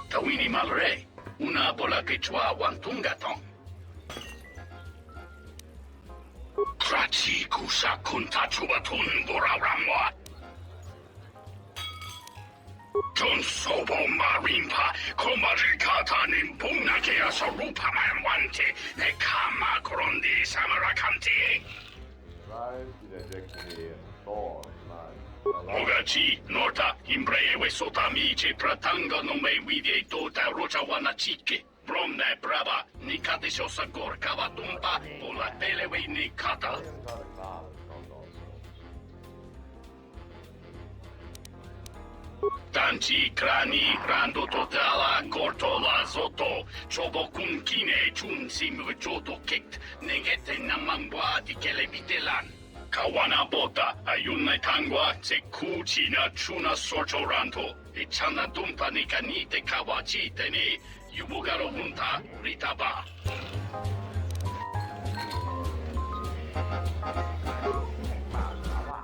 Tawini malre, una bola quechua wantungatong. Krachi kusa kunta chubatun boraramwa. John Sobo Marimpa, Komarikata Nimpuna Kea Sarupa Manwante, Nekama Korondi Samarakanti. Ogachi, Norta, Imbreve Sotamice, Pratanga no me vide tota Rochawana Chique, Bromne Brava, Nikate Sosagor Kavatumpa, Ola Belewe Nikata. Tanchi Krani, Rando Totala, Cortola Zoto, Chobo Kunkine, Chunsim Joto Kikt, Negete Namangwa di Kelebitelan. Kawana Bota, Ayuna Tangwa, Sekuchina Chuna Sorchoranto, Ichana Dumpa Nikanite Kawachitene, Yubugaro Hunta, Ritaba.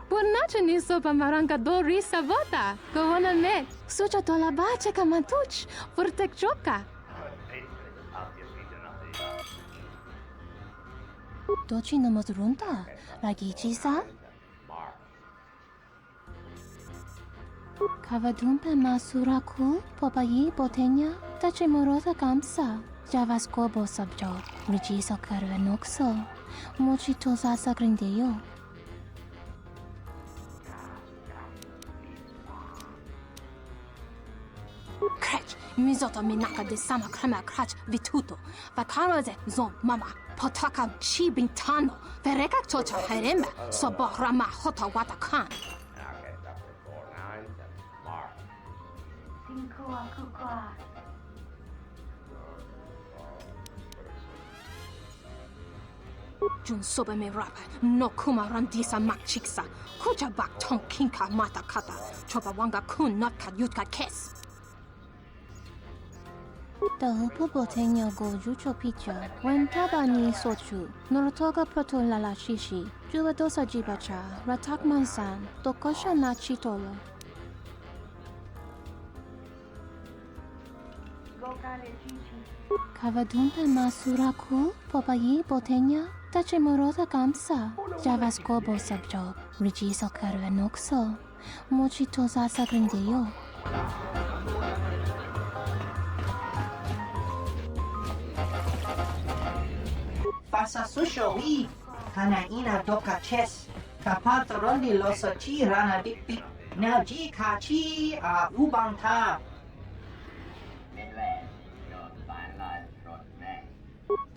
Pornace niso pamaranga do risa vota. Govona me. Sucha tola bache kamatuch. Furtek choka. Dochi namas runta. Ragichi sa? Kavadumpe masuraku. Popayi botenya. Tachi morota kamsa. Javaskobo sabjo. Rijiso karvenokso. Mochito sasa grindeyo. Krach, mizoto minaka de sama krema krach vituto. Vakaraze zon mama. Potaka chi bintano. Vereka chocha heremba. Soborama hota wata kan. Jun sobe me rapa. No kuma randisa makchiksa. Kucha bak tong kinka mata kata. Choba wanga kun not ka yutka kes. The Hupobotenia go Jucho Picha, when Tabani Sochu, Norotoga Proto Lala Shishi, Juvadosa Jibacha, Ratak Mansan, Tokosha Nachitolo. Kavadumpe Masuraku, Popayi Botenia, Tachimorota Kamsa, Javaskobo Sabjo, Rijiso Karvenokso, Mochito Sasa Grindeyo. Pasa susho wi, kana ina doka ches, kapata rondi losa chi rana dikpik, na ji ka chi a ubang ta.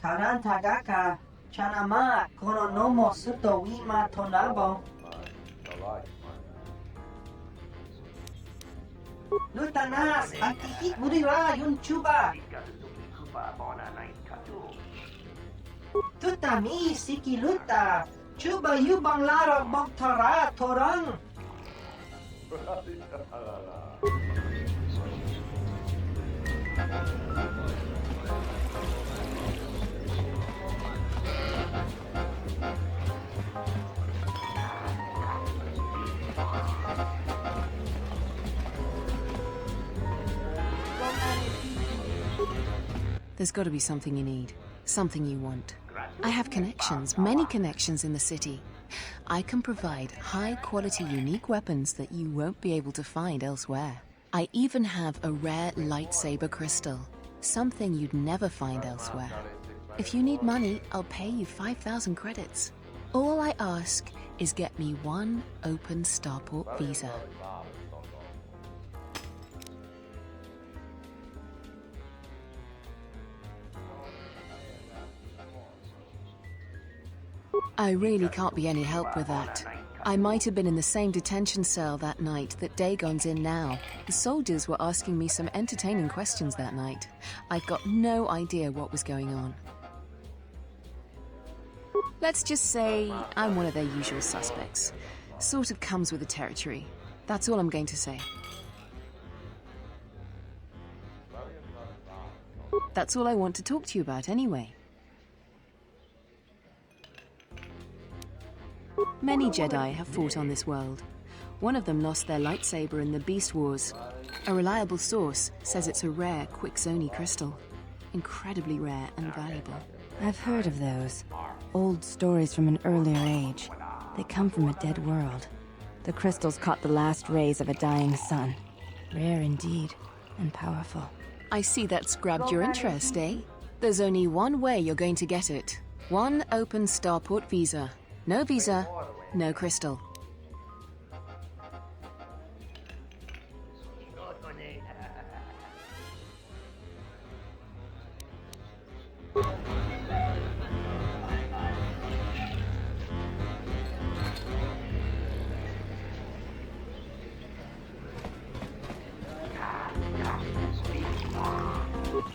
Karanta gaka, chanama, kono nomo suto wi ma tonabo. Lutanas, antihik murira yun chuba. Tutami siki luta, chuba yubang lara boktara torang. There's got to be something you need, something you want. I have connections, many connections in the city. I can provide high-quality, unique weapons that you won't be able to find elsewhere. I even have a rare lightsaber crystal. Something you'd never find elsewhere. If you need money, I'll pay you 5,000 credits. All I ask is get me one open starport visa. I really can't be any help with that. I might have been in the same detention cell that night that Dagon's in now. The soldiers were asking me some entertaining questions that night. I've got no idea what was going on. Let's just say I'm one of their usual suspects. Sort of comes with the territory. That's all I'm going to say. That's all I want to talk to you about anyway. Many Jedi have fought on this world. One of them lost their lightsaber in the Beast Wars. A reliable source says it's a rare Quixoni crystal. Incredibly rare and valuable. I've heard of those. Old stories from an earlier age. They come from a dead world. The crystals caught the last rays of a dying sun. Rare indeed, and powerful. I see that's grabbed your interest, eh? There's only one way you're going to get it. One open starport visa. No visa, no crystal.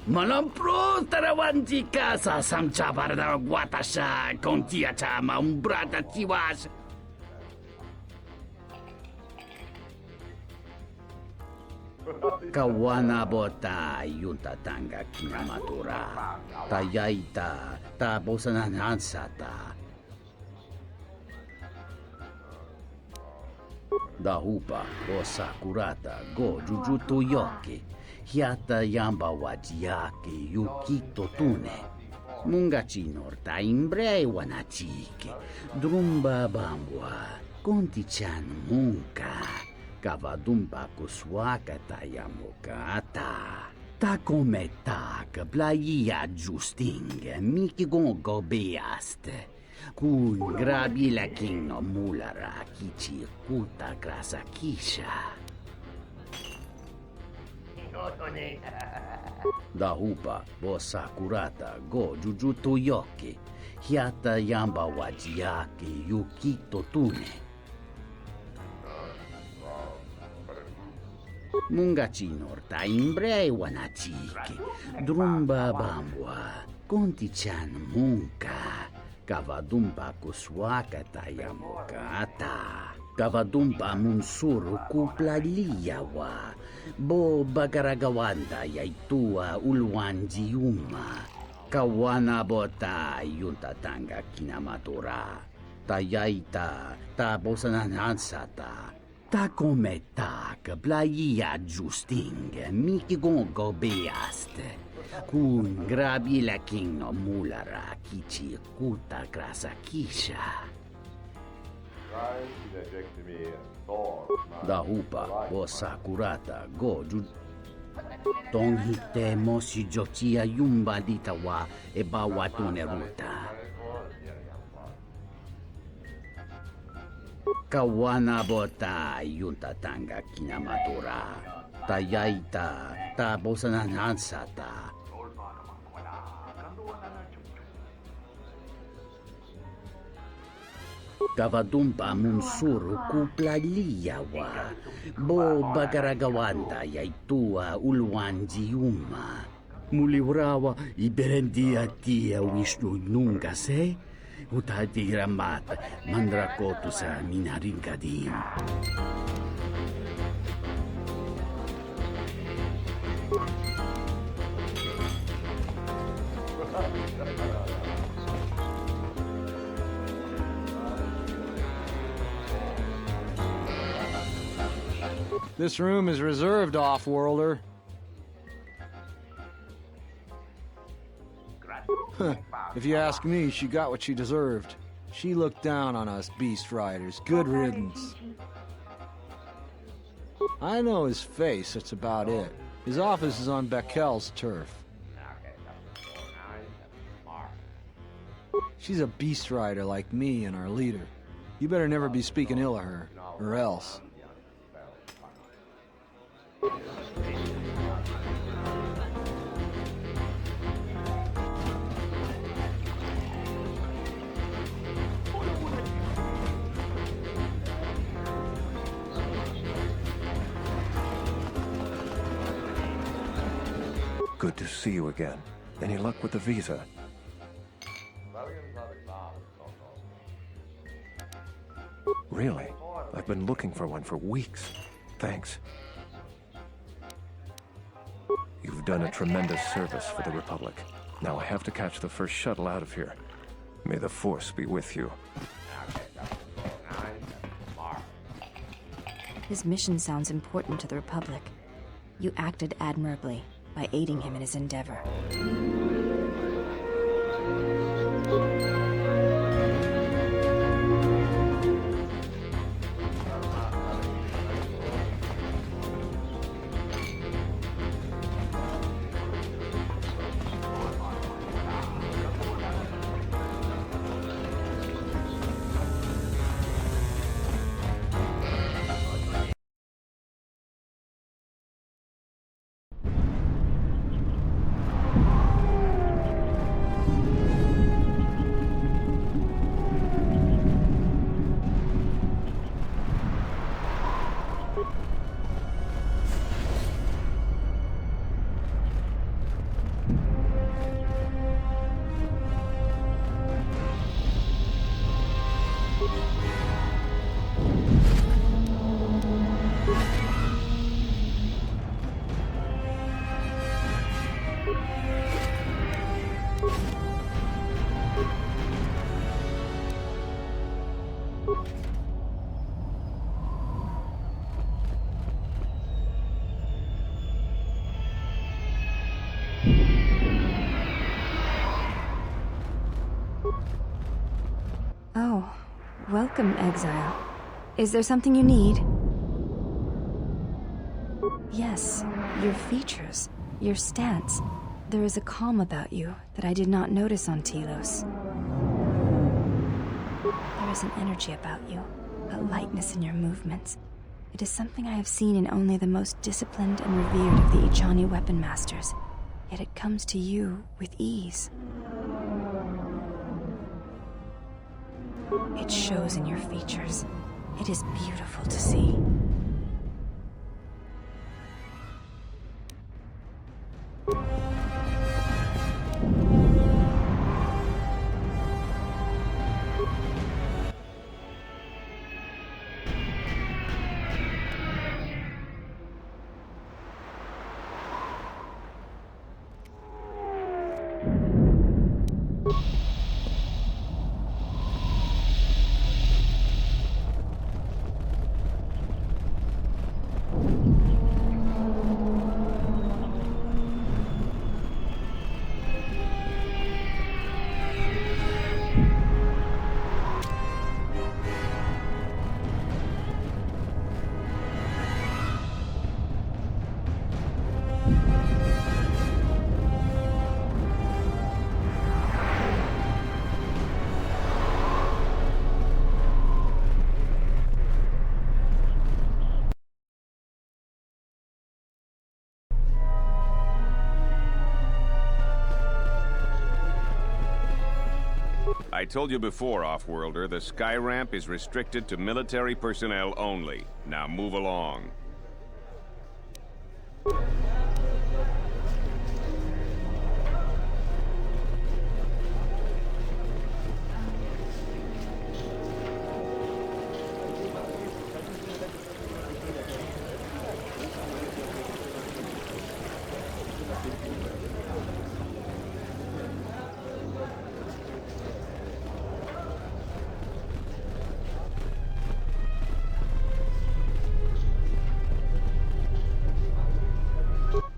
Malampro tarawanti casa samcha para guatasha contia chama umbrata tiwas. Kawana bota yunta tanga kinamatura. Tayaita ta bosanan hansata. Da hupa bosa kurata go jujuto yoki. Hiata yamba wajiake yukito tune. Mungachi norta imbre wanachike. Drumba bambwa. Konti-chan munka. Kavadumba kuswaka tayamokata. Ta come tak plaia justing. Miki gongo beaste. Kun grabila kino mulara kichi kuta grasa kisha. Da hupa bosa kurata go jujuto yoki. Hiata yamba wajiake yukito tune. Mungachi norta imbre wanachike. Drumba bambwa. Konti-chan munka. Kavadumba kuswaka tayamokata. Kavadumba munsuru kupla liyawa. Bo bagaragawanda yaitua ulwanji yuma. Kawana bota yuntatanga kinamatura. Tayaita ta bosanan hansata. Ta come tak plaia justing miki gongo beaste. Kun grabila kino mulara kichi kuta grasa kisha. Da hupa bosa kurata go ju. Tong hite mosi jochia yumba ditawa e bawatune ruta. Kawana bota yuntatanga kinamatura. Tayaita ta bosanan hansata. Kavadumpa munsuru kupla liyawa. Bo bagaragawanda yaitua ulwanji yuma. Muliwrawa iberendia tia Vishnu nunga se. Utati ramat mandrakotu sa minaringadim. This room is reserved, off-worlder. If you ask me, she got what she deserved. She looked down on us beast riders. Good riddance. I know his face, that's about it. His office is on Bekel's turf. She's a beast rider like me and our leader. You better never be speaking ill of her, or else. Good to see you again. Any luck with the visa? Really? I've been looking for one for weeks. Thanks. You've done a tremendous service for the Republic. Now I have to catch the first shuttle out of here. May the Force be with you. His mission sounds important to the Republic. You acted admirably by aiding him in his endeavor. Oh, welcome, exile. Is there something you need? Yes, your features, your stance. There is a calm about you that I did not notice on Telos. There is an energy about you, a lightness in your movements. It is something I have seen in only the most disciplined and revered of the Echani weapon masters, yet it comes to you with ease. It shows in your features. It is beautiful to see. I told you before, Off-Worlder, the sky ramp is restricted to military personnel only. Now move along.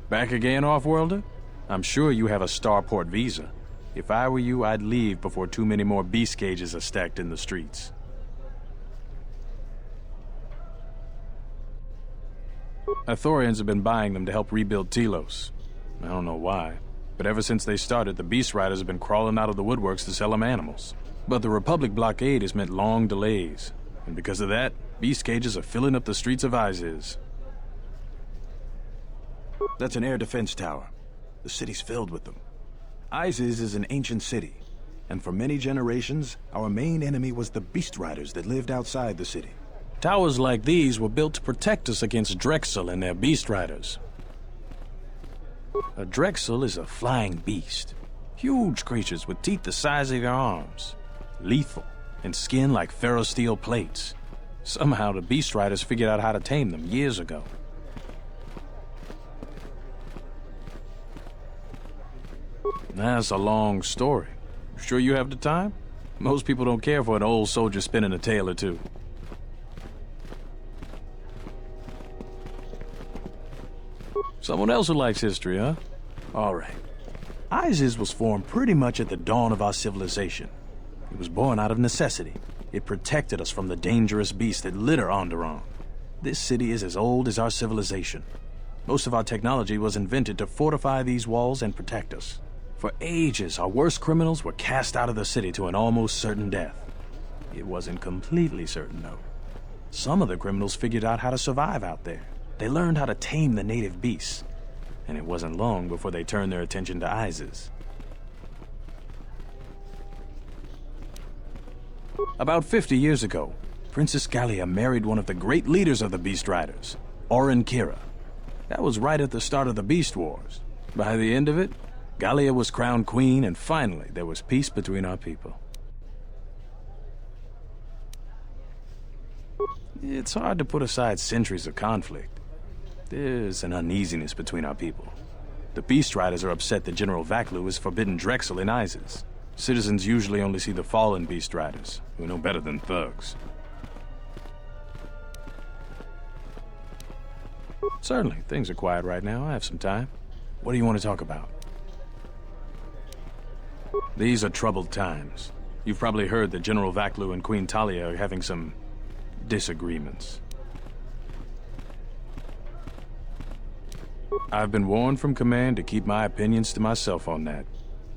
Back again, Off-Worlder? I'm sure you have a starport visa. If I were you, I'd leave before too many more beast cages are stacked in the streets. Ithorians have been buying them to help rebuild Telos. I don't know why. But ever since they started, the Beast Riders have been crawling out of the woodworks to sell them animals. But the Republic blockade has meant long delays. And because of that, beast cages are filling up the streets of Iziz. That's an air defense tower. The city's filled with them. Iziz is an ancient city. And for many generations, our main enemy was the Beast Riders that lived outside the city. Towers like these were built to protect us against Drexel and their Beast Riders. A Drexel is a flying beast. Huge creatures with teeth the size of your arms. Lethal, and skin like ferrosteel plates. Somehow the Beast Riders figured out how to tame them years ago. That's a long story. Sure you have the time? Most people don't care for an old soldier spinning a tale or two. Someone else who likes history, huh? All right. Iziz was formed pretty much at the dawn of our civilization. It was born out of necessity. It protected us from the dangerous beasts that litter Onderon. This city is as old as our civilization. Most of our technology was invented to fortify these walls and protect us. For ages, our worst criminals were cast out of the city to an almost certain death. It wasn't completely certain, though. Some of the criminals figured out how to survive out there. They learned how to tame the native beasts, and it wasn't long before they turned their attention to Iziz. About 50 years ago, Princess Gallia married one of the great leaders of the Beast Riders, Oren Kira. That was right at the start of the Beast Wars. By the end of it, Gallia was crowned queen, and finally there was peace between our people. It's hard to put aside centuries of conflict. There's an uneasiness between our people. The Beast Riders are upset that General Vaklu has forbidden Drexel in Iziz. Citizens usually only see the fallen Beast Riders, who know better than thugs. Certainly, things are quiet right now. I have some time. What do you want to talk about? These are troubled times. You've probably heard that General Vaklu and Queen Talia are having some disagreements. I've been warned from command to keep my opinions to myself on that.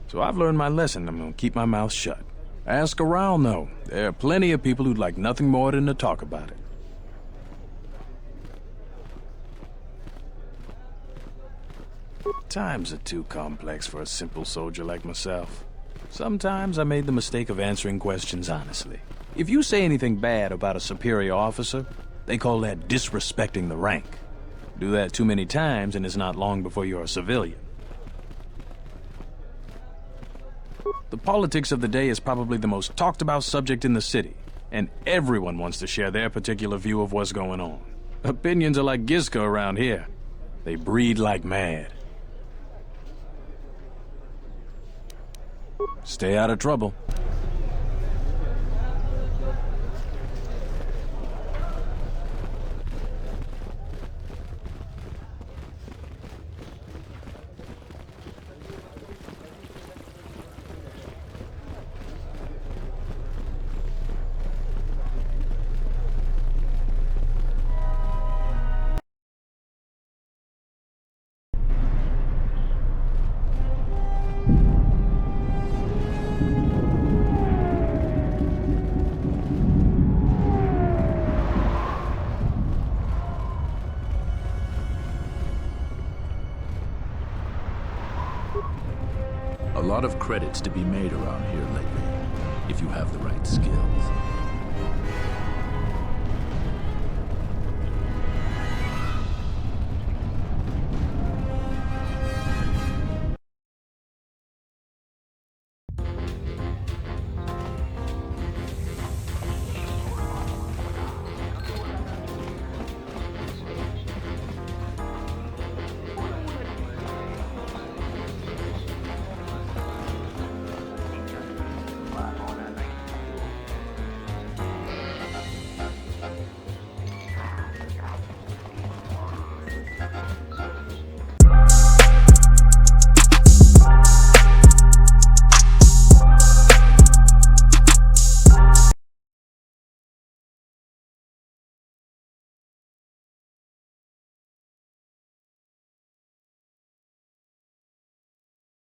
So I've learned my lesson. I'm gonna keep my mouth shut. Ask around, though. There are plenty of people who'd like nothing more than to talk about it. Times are too complex for a simple soldier like myself. Sometimes I made the mistake of answering questions honestly. If you say anything bad about a superior officer, they call that disrespecting the rank. Do that too many times and it's not long before you're a civilian. The politics of the day is probably the most talked about subject in the city, and everyone wants to share their particular view of what's going on. Opinions are like Gizka around here. They breed like mad. Stay out of trouble. A lot of credits to be made around here lately, if you have the right skills.